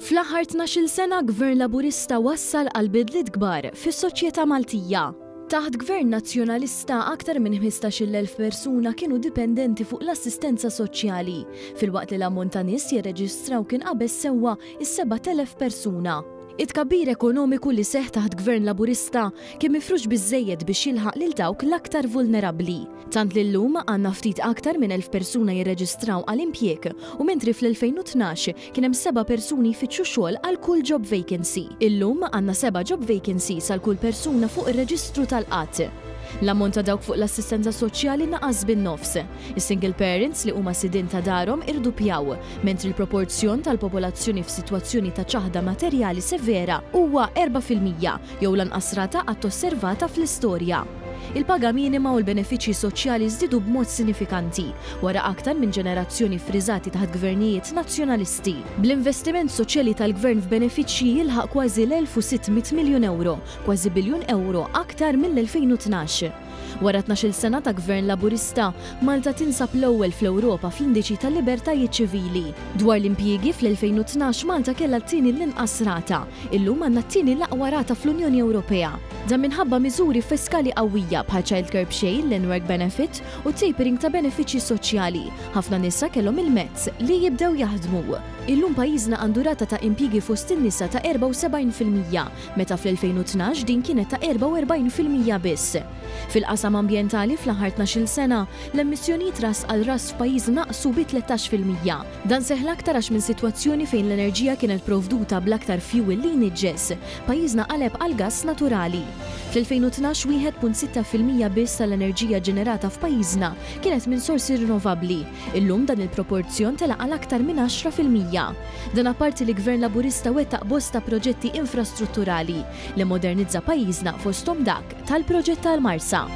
Fl-aħħar 12 sena Gvern Laburista wassal għal bidliet kbar fis-soċjetà Maltija. Taħt Gvern Nazzjonalista aktar minn 15,000 persuna kienu dipendenti fuq l-assistenza soċjali, filwaqt li l-ammont ta' nies jirreġistraw kien qabeż sewwa is-7,000 persuna. It-tkabbir ekonomiku li seħħ taħt Gvern Laburista kien mifrux biżżejjed biex jilħaq lil dawk l-aktar vulnerabbli. Tant li llum għandna ftit aktar minn 1000 persuna jirreġistraw għal impjieg u mentri fl-2012 kien hemm 7 persuni jfittxu xogħol għal kull job vacancy. Illum għandna 7 job vacancies għal kull persuna fuq ir-reġistru tal-qatt. L-ammont ta' dawk fuq l-assistenza soċjali naqas bin-nofs. Is-single parents li huma sidin ta' darhom irdupjaw, mentri l-proporzjon tal-popolazzjoni f'sitwazzjoni ta' ċaħda materjali severa huwa 4% jew lanqas rata qatt osservata fl-istorja. Il-paga minima u l-benefiċċji soċjali żdiedu b'mod sinifikanti wara aktar minn ġenerazzjoni friżati taħt gvernijiet nazzjonalisti. Bl-investiment soċjali tal-gvern f'benefiċċji jilħaq kważi l-1,600 miljun euro, kważi biljun euro aktar mill-2012. Wara 12 sena ta' Gvern Laburista, Malta tinsab l-ewwel fl-Ewropa fl-indiċi tal-libertajiet ċivili. Dwar l-impjiegi fl-2012 Malta kellha t-tieni l-inqas rata, illum għandna t-tieni l-aqwa rata fl-Unjoni Ewropea. Dan minħabba miżuri fiskali qawwija bħal childcare b'xejn, l-in-work benefit u tapering ta' benefiċċji soċjali. Ħafna nisa kellhom il-mezz li jibdew jaħdmu. Illum pajjiżna għandu rata ta' impjiegi fost in-nisa ta' 74%, meta fl-2012 din kienet ta' 44% biss. Fil-qasam ambjentali fl-aħħar 12 sena, l-emissjonijiet ras għal ras f'pajjiż naqsu bi 13%. Dan seħħ aktar għax minn sitwazzjoni fejn l-enerġija kienet provduta bl-aktar fuel li jniġġes, pajjiżna qaleb għal gass naturali. Fl-2012 1.6% biss tal-enerġija ġenerata f'pajjiżna kienet minn sorsi rinnovabbli. Illum dan il-proporzjon telaq għal aktar minn 10%. Dan apparti li Gvern Laburista wettaq bosta proġetti infrastrutturali li modernizza pajjiżna fosthom dak tal-proġett tal-Marsa.